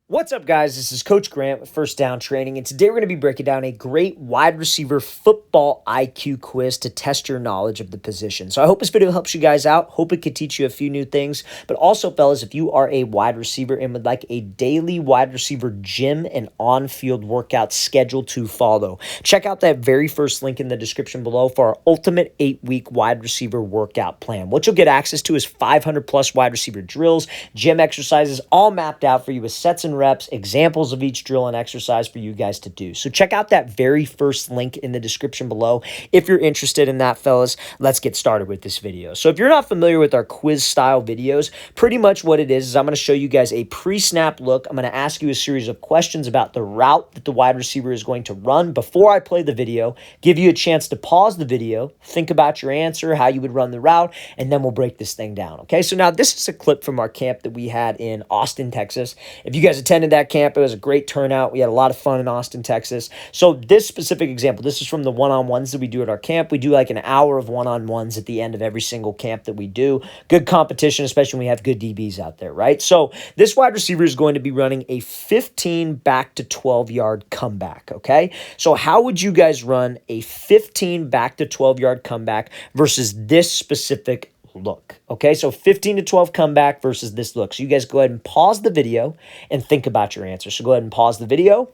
What's up, guys? This is Coach Grant with First Down Training, and today we're going to be breaking down a great wide receiver football IQ quiz to test your knowledge of the position. So I hope this video helps you guys out. Hope it could teach you a few new things. But also, fellas, if you are a wide receiver and would like a daily wide receiver gym and on-field workout schedule to follow, check out that very first link in the description below for our ultimate 8-week wide receiver workout plan. What you'll get access to is 500+ wide receiver drills, gym exercises, all mapped out for you with sets and reps, examples of each drill and exercise for you guys to do. So check out that very first link in the description below. If you're interested in that, fellas, let's get started with this video. So if you're not familiar with our quiz style videos, pretty much what it is I'm going to show you guys a pre-snap look. I'm going to ask you a series of questions about the route that the wide receiver is going to run before I play the video, give you a chance to pause the video, think about your answer, how you would run the route, and then we'll break this thing down. Okay, so now this is a clip from our camp that we had in Austin, Texas. If you guys attended that camp, it was a great turnout. We had a lot of fun in Austin, Texas. So this specific example, this is from the one-on-ones that we do at our camp. We do like an hour of one-on-ones at the end of every single camp that we do. Good competition, especially when we have good DBs out there, right? So this wide receiver is going to be running a 15 back to 12-yard comeback, okay? So how would you guys run a 15 back to 12-yard comeback versus this specific look? Okay, so 15 to 12 comeback versus this look. So you guys go ahead and pause the video and think about your answer. So go ahead and pause the video.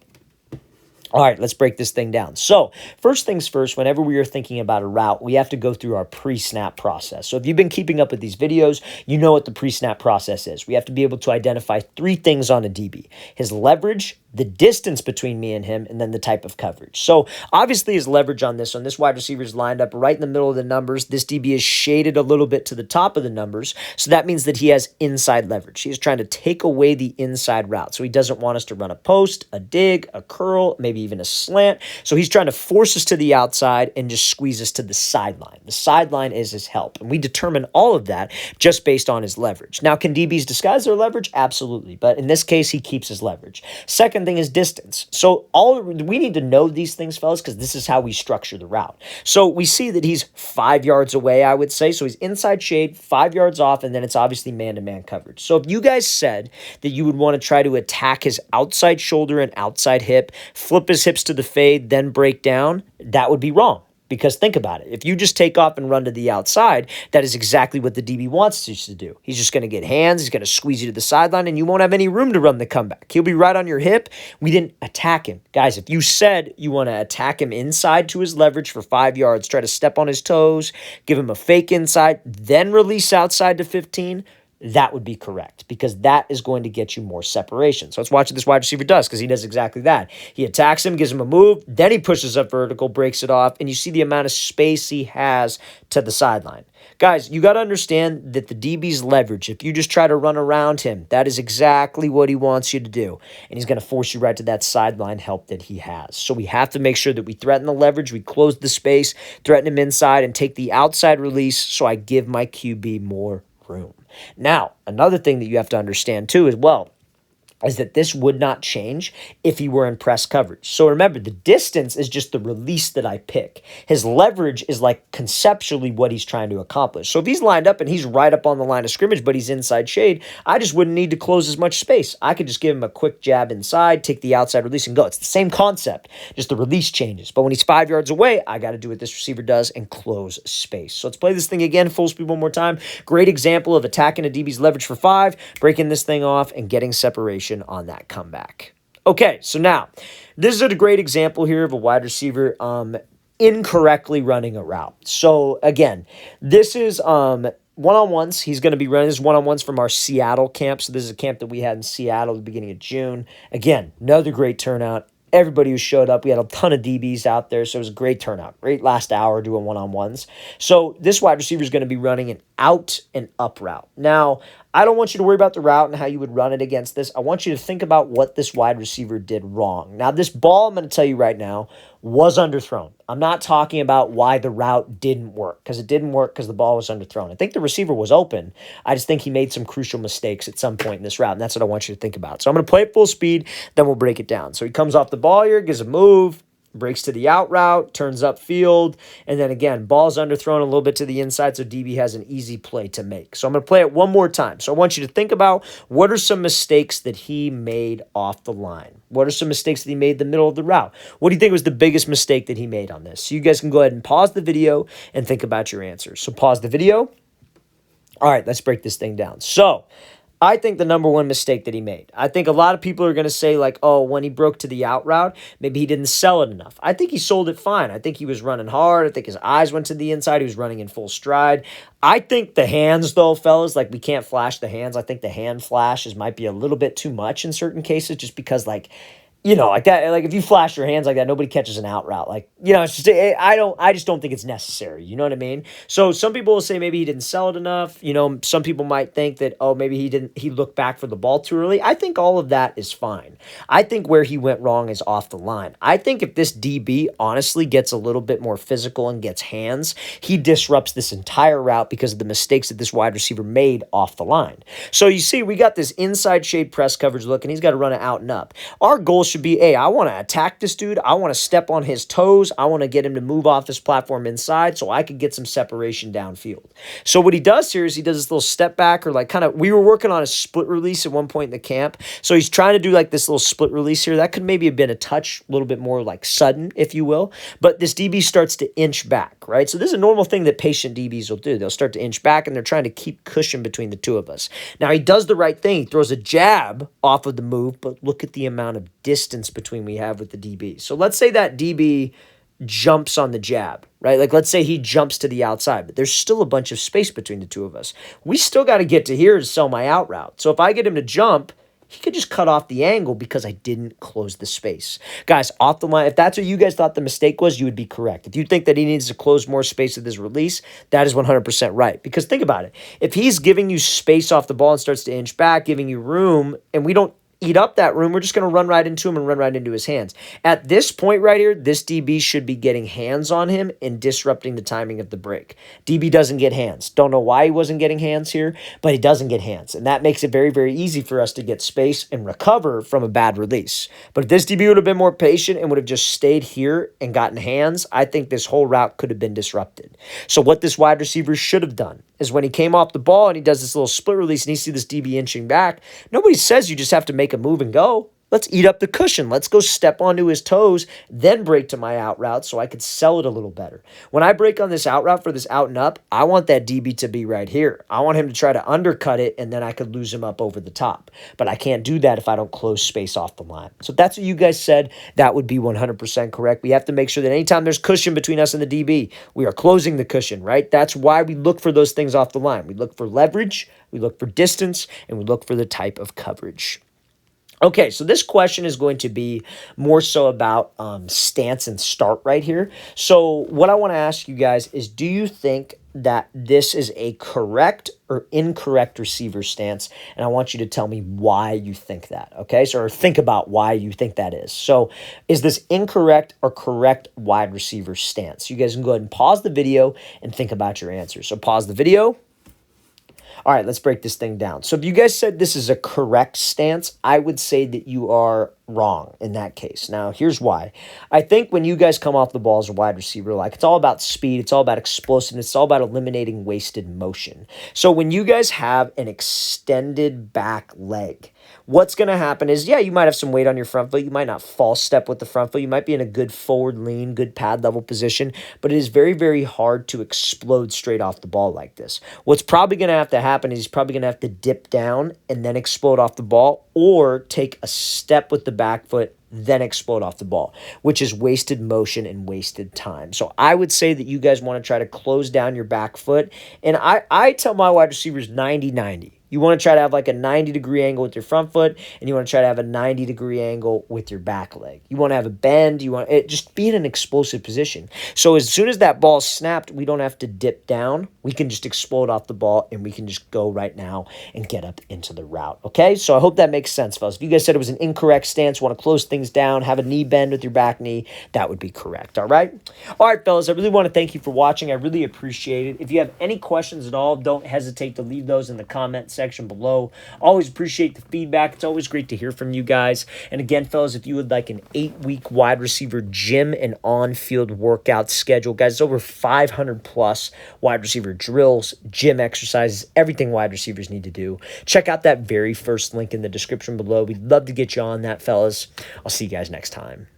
All right, let's break this thing down. So first things first, whenever we are thinking about a route, we have to go through our pre-snap process. So if you've been keeping up with these videos, you know what the pre-snap process is. We have to be able to identify 3 things on a DB: his leverage, the distance between me and him, and then the type of coverage. So obviously his leverage on this one, this wide receiver is lined up right in the middle of the numbers. This DB is shaded a little bit to the top of the numbers. So that means that he has inside leverage. He's trying to take away the inside route. So he doesn't want us to run a post, a dig, a curl, maybe even a slant. So he's trying to force us to the outside and just squeeze us to the sideline. The sideline is his help. And we determine all of that just based on his leverage. Now, can DBs disguise their leverage? Absolutely. But in this case, he keeps his leverage. Second thing is distance. So we need to know these things, fellas, because this is how we structure the route. So we see that he's 5 yards away, I would say. So he's inside shade, 5 yards off, and then it's obviously man-to-man coverage. So if you guys said that you would want to try to attack his outside shoulder and outside hip, flip his hips to the fade, then break down, that would be wrong. Because think about it. If you just take off and run to the outside, that is exactly what the DB wants you to do. He's just going to get hands. He's going to squeeze you to the sideline, and you won't have any room to run the comeback. He'll be right on your hip. We didn't attack him. Guys, if you said you want to attack him inside to his leverage for 5 yards, try to step on his toes, give him a fake inside, then release outside to 15, that would be correct, because that is going to get you more separation. So let's watch what this wide receiver does, because he does exactly that. He attacks him, gives him a move, then he pushes up vertical, breaks it off, and you see the amount of space he has to the sideline. Guys, you got to understand that the DB's leverage, if you just try to run around him, that is exactly what he wants you to do. And he's going to force you right to that sideline help that he has. So we have to make sure that we threaten the leverage, we close the space, threaten him inside, and take the outside release so I give my QB more room. Now, another thing that you have to understand too as well is that this would not change if he were in press coverage. So remember, the distance is just the release that I pick. His leverage is like conceptually what he's trying to accomplish. So if he's lined up and he's right up on the line of scrimmage, but he's inside shade, I just wouldn't need to close as much space. I could just give him a quick jab inside, take the outside release, and go. It's the same concept, just the release changes. But when he's 5 yards away, I got to do what this receiver does and close space. So let's play this thing again, full speed one more time. Great example of attacking a DB's leverage for 5, breaking this thing off, and getting separation on that comeback. Okay, so now this is a great example here of a wide receiver incorrectly running a route. So again, this is one-on-ones. He's going to be running this one-on-ones from our Seattle camp. So this is a camp that we had in Seattle at the beginning of June. Again, another great turnout. Everybody who showed up, we had a ton of DBs out there, so it was a great turnout. Great last hour doing one-on-ones. So this wide receiver is going to be running an out and up route. Now, I don't want you to worry about the route and how you would run it against this. I want you to think about what this wide receiver did wrong. Now, this ball, I'm going to tell you right now, was underthrown. I'm not talking about why the route didn't work, because it didn't work because the ball was underthrown. I think the receiver was open. I just think he made some crucial mistakes at some point in this route, and that's what I want you to think about. So I'm going to play it full speed, then we'll break it down. So he comes off the ball here, gives a move, breaks to the out route, turns upfield, and then again, ball's underthrown a little bit to the inside, so DB has an easy play to make. So I'm going to play it one more time. So I want you to think about what are some mistakes that he made off the line? What are some mistakes that he made in the middle of the route? What do you think was the biggest mistake that he made on this? So you guys can go ahead and pause the video and think about your answers. So pause the video. All right, let's break this thing down. So I think the number one mistake that he made, I think a lot of people are going to say like, oh, when he broke to the out route, maybe he didn't sell it enough. I think he sold it fine. I think he was running hard. I think his eyes went to the inside. He was running in full stride. I think the hands, though, fellas, like we can't flash the hands. I think the hand flashes might be a little bit too much in certain cases just because like, you know, like that, like if you flash your hands like that, nobody catches an out route. Like, you know, it's just, I just don't think it's necessary. You know what I mean? So some people will say maybe he didn't sell it enough. You know, some people might think that, oh, maybe he looked back for the ball too early. I think all of that is fine. I think where he went wrong is off the line. I think if this DB honestly gets a little bit more physical and gets hands, he disrupts this entire route because of the mistakes that this wide receiver made off the line. So you see, we got this inside shade press coverage look, and he's got to run it out and up. Our goal should be, hey, I want to attack this dude. I want to step on his toes. I want to get him to move off his platform inside so I could get some separation downfield. So what he does here is he does this little step back or like kind of, we were working on a split release at one point in the camp. So he's trying to do like this little split release here. That could maybe have been a touch, a little bit more like sudden, if you will. But this DB starts to inch back, right? So this is a normal thing that patient DBs will do. They'll start to inch back and they're trying to keep cushion between the two of us. Now he does the right thing. He throws a jab off of the move, but look at the amount of distance between we have with the DB. So let's say that DB jumps on the jab, right? Like let's say he jumps to the outside, but there's still a bunch of space between the two of us. We still got to get to here to sell my out route. So if I get him to jump, he could just cut off the angle because I didn't close the space. Guys, off the line, if that's what you guys thought the mistake was, you would be correct. If you think that he needs to close more space with his release, that is 100% right. Because think about it. If he's giving you space off the ball and starts to inch back, giving you room, and we don't eat up that room, we're just going to run right into him and run right into his hands. At this point right here, this DB should be getting hands on him and disrupting the timing of the break. DB doesn't get hands. Don't know why he wasn't getting hands here, but he doesn't get hands. And that makes it very, very easy for us to get space and recover from a bad release. But if this DB would have been more patient and would have just stayed here and gotten hands, I think this whole route could have been disrupted. So what this wide receiver should have done is when he came off the ball and he does this little split release and you see this DB inching back, nobody says you just have to make a move and go. Let's eat up the cushion. Let's go step onto his toes, then break to my out route so I could sell it a little better. When I break on this out route for this out and up, I want that DB to be right here. I want him to try to undercut it, and then I could lose him up over the top. But I can't do that if I don't close space off the line. So if that's what you guys said, that would be 100% correct. We have to make sure that anytime there's cushion between us and the DB, we are closing the cushion, right? That's why we look for those things off the line. We look for leverage, we look for distance, and we look for the type of coverage. Okay, so this question is going to be more so about stance and start right here. So what I want to ask you guys is, do you think that this is a correct or incorrect receiver stance? And I want you to tell me why you think that, okay? So or think about why you think that is. So is this incorrect or correct wide receiver stance? You guys can go ahead and pause the video and think about your answers. So pause the video. All right, let's break this thing down. So if you guys said this is a correct stance, I would say that you are wrong in that case. Now, here's why. I think when you guys come off the ball as a wide receiver, like it's all about speed, it's all about explosiveness, it's all about eliminating wasted motion. So when you guys have an extended back leg, what's going to happen is, yeah, you might have some weight on your front foot. You might not false step with the front foot. You might be in a good forward lean, good pad level position, but it is very, very hard to explode straight off the ball like this. What's probably going to have to happen is he's probably going to have to dip down and then explode off the ball, or take a step with the back foot, then explode off the ball, which is wasted motion and wasted time. So I would say that you guys want to try to close down your back foot. And I tell my wide receivers 90-90. You want to try to have like a 90-degree angle with your front foot, and you want to try to have a 90-degree angle with your back leg. You want to have a bend. You want it just be in an explosive position. So as soon as that ball snapped, we don't have to dip down. We can just explode off the ball, and we can just go right now and get up into the route. Okay, so I hope that makes sense, fellas. If you guys said it was an incorrect stance, want to close things down, have a knee bend with your back knee, that would be correct. All right, fellas. I really want to thank you for watching. I really appreciate it. If you have any questions at all, don't hesitate to leave those in the comment section. section below. Always appreciate the feedback. It's always great to hear from you guys. And again, fellas, if you would like an 8-week wide receiver gym and on-field workout schedule, guys, it's over 500 plus wide receiver drills, gym exercises, everything wide receivers need to do. Check out that very first link in the description below. We'd love to get you on that, fellas. I'll see you guys next time.